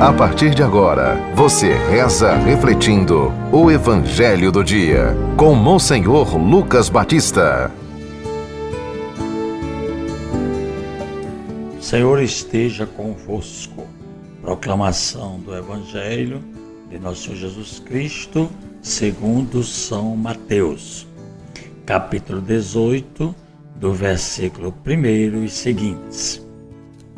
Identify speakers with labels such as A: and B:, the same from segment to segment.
A: A partir de agora, você reza refletindo o Evangelho do Dia, com Monsenhor Lucas Batista.
B: O Senhor esteja convosco. Proclamação do Evangelho de nosso Senhor Jesus Cristo, segundo São Mateus, capítulo 18, do versículo 1 e seguintes.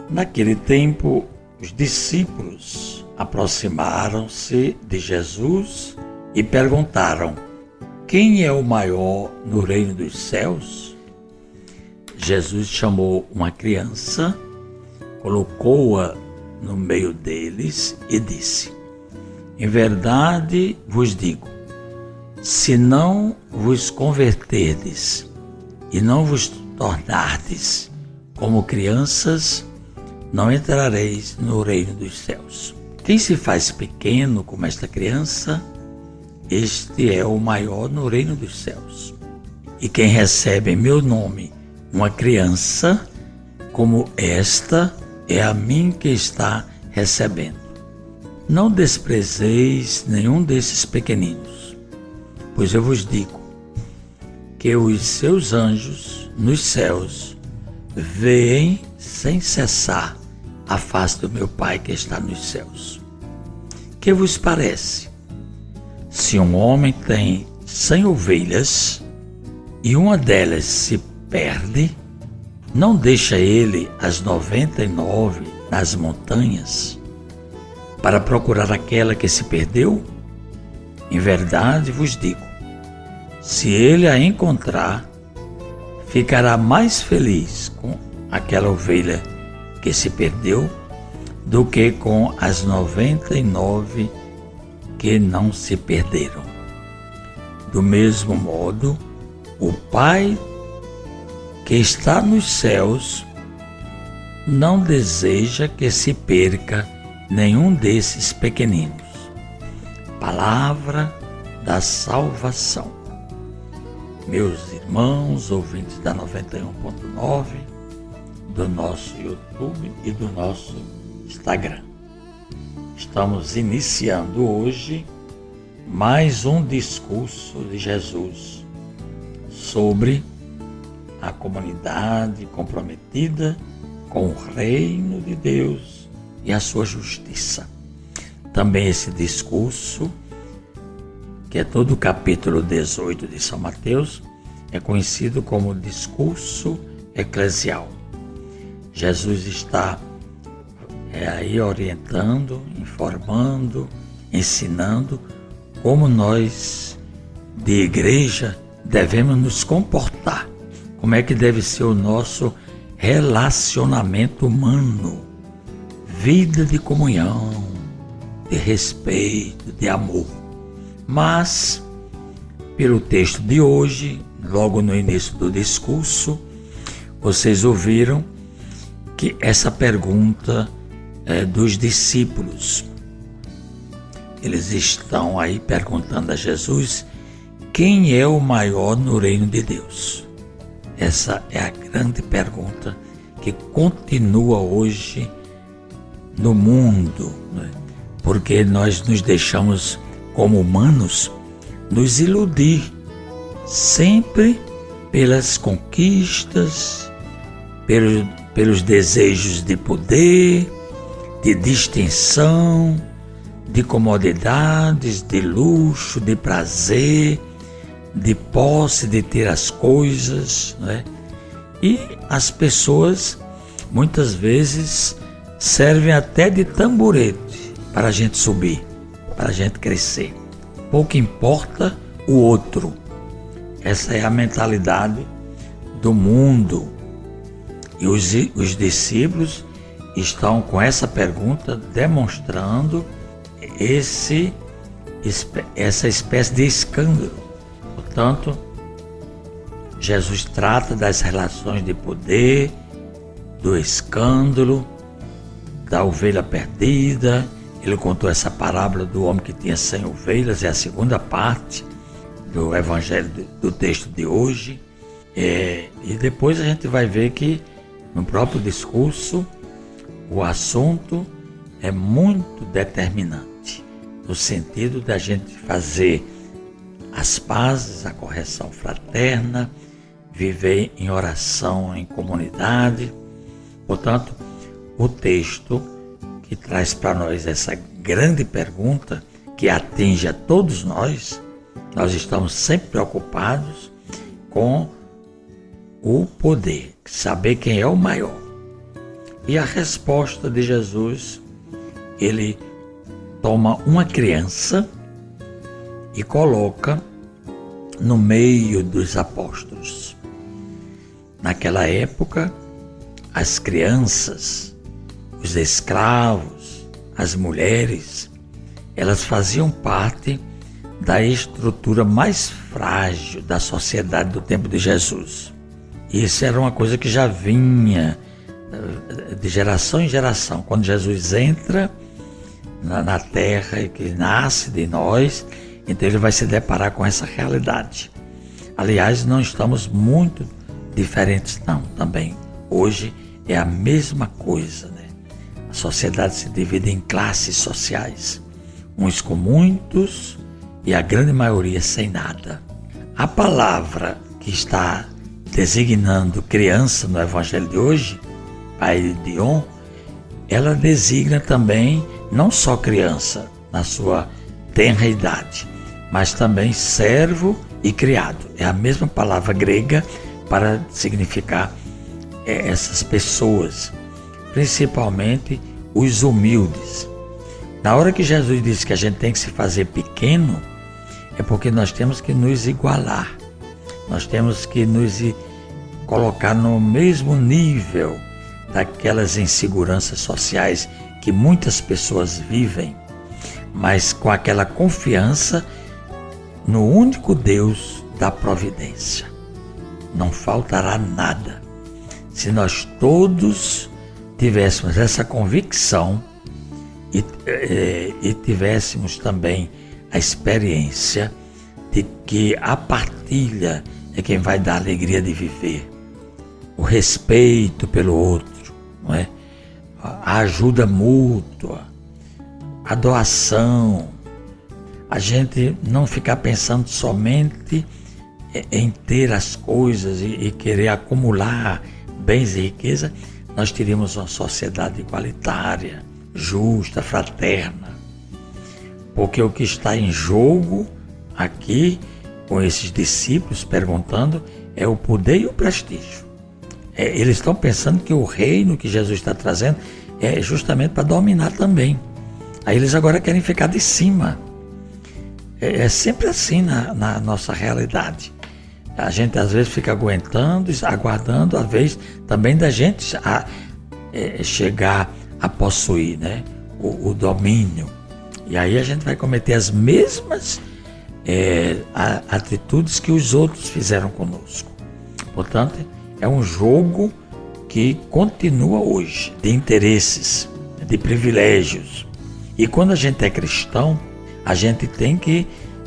B: Naquele tempo, os discípulos aproximaram-se de Jesus e perguntaram: quem é o maior no reino dos céus? Jesus chamou uma criança, colocou-a no meio deles e disse: em verdade vos digo, se não vos converterdes e não vos tornardes como crianças, não entrareis no reino dos céus. Quem se faz pequeno como esta criança, este é o maior no reino dos céus. E quem recebe em meu nome uma criança como esta, é a mim que está recebendo. Não desprezeis nenhum desses pequeninos, pois eu vos digo que os seus anjos nos céus veem sem cessar a face do meu Pai que está nos céus. Que vos parece? Se um homem tem 100 ovelhas e uma delas se perde, não deixa ele as 99 nas montanhas para procurar aquela que se perdeu? Em verdade vos digo, se ele a encontrar, ficará mais feliz com aquela ovelha que se perdeu do que com as 99 que não se perderam. Do mesmo modo, o Pai que está nos céus não deseja que se perca nenhum desses pequeninos. Palavra da salvação. Meus irmãos, ouvintes da 91.9, do nosso YouTube e do nosso Instagram. Estamos iniciando hoje mais um discurso de Jesus sobre a comunidade comprometida com o reino de Deus e a sua justiça. Também esse discurso, que é todo o capítulo 18 de São Mateus, é conhecido como discurso eclesial. Jesus está aí orientando, informando, ensinando como nós, de igreja, devemos nos comportar. Como é que deve ser o nosso relacionamento humano, vida de comunhão, de respeito, de amor. Mas, pelo texto de hoje, logo no início do discurso, vocês ouviram que essa pergunta é dos discípulos. Eles estão aí perguntando a Jesus quem é o maior no reino de Deus. Essa é a grande pergunta que continua hoje no mundo, né? Porque nós nos deixamos, como humanos, nos iludir sempre pelas conquistas, pelos desejos de poder, de distinção, de comodidades, de luxo, de prazer, de posse, de ter as coisas, né? E as pessoas muitas vezes servem até de tamborete para a gente subir, para a gente crescer. Pouco importa o outro. Essa é a mentalidade do mundo. E os discípulos estão com essa pergunta demonstrando essa espécie de escândalo. Portanto, Jesus trata das relações de poder, do escândalo, da ovelha perdida. Ele contou essa parábola do homem que tinha 100 ovelhas, é a segunda parte do evangelho do texto de hoje. E depois a gente vai ver que no próprio discurso o assunto é muito determinante, no sentido da gente fazer as pazes, a correção fraterna, viver em oração em comunidade. Portanto, o texto que traz para nós essa grande pergunta que atinge a todos nós estamos sempre preocupados com o poder, saber quem é o maior. E a resposta de Jesus, ele toma uma criança e coloca no meio dos apóstolos. Naquela época, as crianças, os escravos, as mulheres, elas faziam parte da estrutura mais frágil da sociedade do tempo de Jesus. E isso era uma coisa que já vinha de geração em geração. Quando Jesus entra na terra e que nasce de nós, então ele vai se deparar com essa realidade. Aliás, não estamos muito diferentes não, também. Hoje é a mesma coisa, né? A sociedade se divide em classes sociais, uns com muitos e a grande maioria sem nada. A palavra que está designando criança no evangelho de hoje, Pai Dion, ela designa também não só criança na sua tenra idade, mas também servo e criado. É a mesma palavra grega para significar essas pessoas, principalmente os humildes. Na hora que Jesus disse que a gente tem que se fazer pequeno, é porque nós temos que nos igualar, nós temos que nos colocar no mesmo nível daquelas inseguranças sociais que muitas pessoas vivem, mas com aquela confiança no único Deus da providência. Não faltará nada. Se nós todos tivéssemos essa convicção e tivéssemos também a experiência de que a partilha é quem vai dar a alegria de viver, o respeito pelo outro, não é? A ajuda mútua, a doação, a gente não ficar pensando somente em ter as coisas e querer acumular bens e riqueza, nós teríamos uma sociedade igualitária, justa, fraterna. Porque o que está em jogo aqui, com esses discípulos perguntando, é o poder e o prestígio. Eles estão pensando que o reino que Jesus está trazendo é justamente para dominar também. Aí eles agora querem ficar de cima. É sempre assim na nossa realidade. A gente às vezes fica aguentando, aguardando, às vezes também da gente chegar a possuir, né, o domínio. E aí a gente vai cometer as mesmas atitudes que os outros fizeram conosco. Portanto, é um jogo que continua hoje, de interesses, de privilégios. E quando a gente é cristão, a gente tem que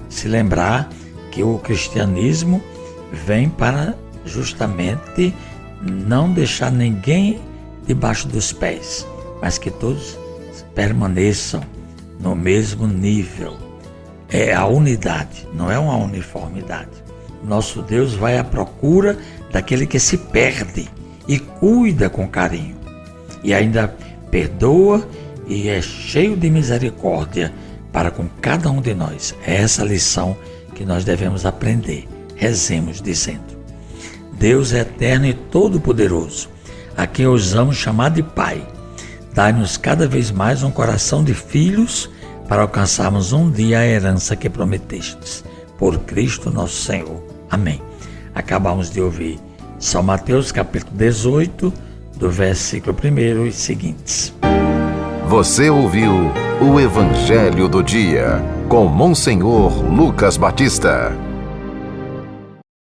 B: se lembrar que o cristianismo vem para justamente não deixar ninguém debaixo dos pés, mas que todos permaneçam no mesmo nível. É a unidade, não é uma uniformidade. Nosso Deus vai à procura daquele que se perde e cuida com carinho. E ainda perdoa e é cheio de misericórdia para com cada um de nós. É essa lição que nós devemos aprender. Rezemos dizendo: Deus é eterno e todo-poderoso, a quem ousamos chamar de Pai. Dai-nos cada vez mais um coração de filhos para alcançarmos um dia a herança que prometestes. Por Cristo nosso Senhor. Amém. Acabamos de ouvir São Mateus capítulo 18, do versículo 1 e seguintes.
A: Você ouviu o Evangelho do Dia, com Monsenhor Lucas Batista.